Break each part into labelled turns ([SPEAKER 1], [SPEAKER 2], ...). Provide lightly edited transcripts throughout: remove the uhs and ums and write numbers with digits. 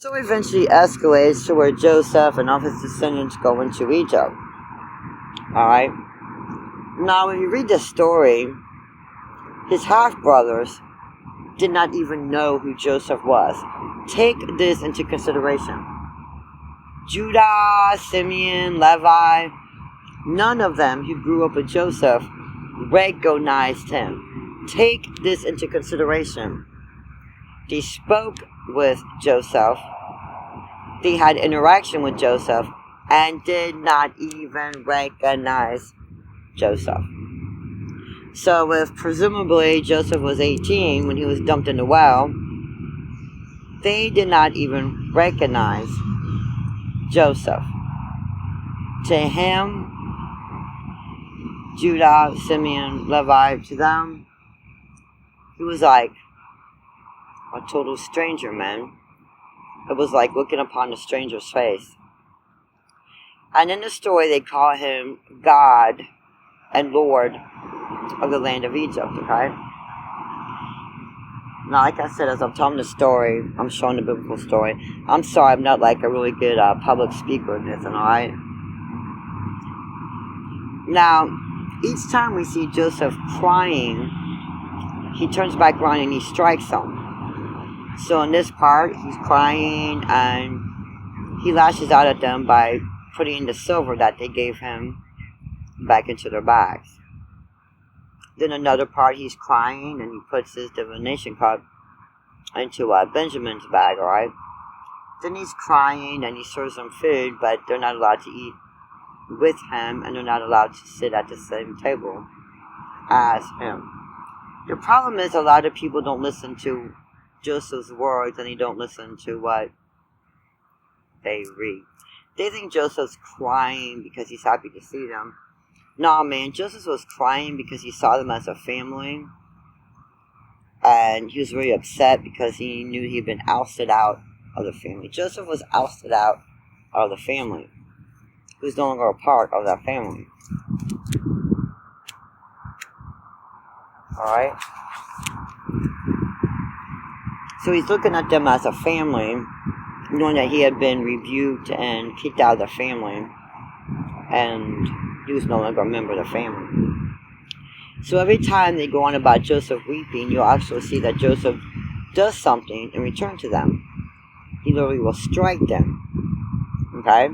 [SPEAKER 1] Story eventually escalates to where Joseph and all his descendants go into Egypt. Alright? Now, when you read this story, his half-brothers did not even know who Joseph was. Take this into consideration. Judah, Simeon, Levi, none of them who grew up with Joseph recognized him. Take this into consideration. They spoke with Joseph. They had interaction with Joseph and did not even recognize Joseph. So if presumably Joseph was 18 when he was dumped in the well, they did not even recognize Joseph. To him, Judah, Simeon, Levi, to them, he was like a total stranger, man. It was like looking upon a stranger's face. And in the story, they call him God and Lord of the land of Egypt, okay? Now, like I said, as I'm telling the story, I'm showing the biblical story. I'm sorry, I'm not like a really good public speaker in this, alright? Now, each time we see Joseph crying, he turns back around and he strikes them. So in this part, he's crying and he lashes out at them by putting the silver that they gave him back into their bags. Then another part, he's crying and he puts his divination cup into Benjamin's bag, alright? Then he's crying and he serves them food, but they're not allowed to eat with him and they're not allowed to sit at the same table as him. The problem is a lot of people don't listen to Joseph's words and they don't listen to what they read. They think Joseph's crying because he's happy to see them. No, man, Joseph was crying because he saw them as a family. And he was really upset because he knew he'd been ousted out of the family. Joseph was ousted out of the family. He was no longer a part of that family. Alright? So he's looking at them as a family, knowing that he had been rebuked and kicked out of the family. And he was no longer a member of the family. So every time they go on about Joseph weeping, you'll actually see that Joseph does something in return to them. He literally will strike them. Okay?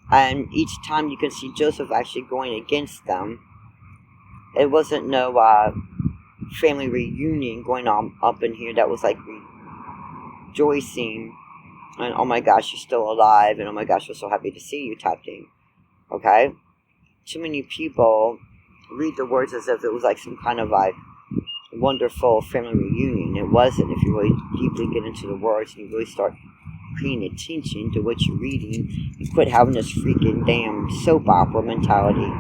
[SPEAKER 1] And each time you can see Joseph actually going against them. It wasn't no family reunion going on up in here that was like rejoicing and oh my gosh, you're still alive and oh my gosh, we're so happy to see you type thing. Okay? Too many people read the words as if it was like some kind of like wonderful family reunion. It wasn't. If you really deeply get into the words and you really start paying attention to what you're reading, you quit having this freaking damn soap opera mentality.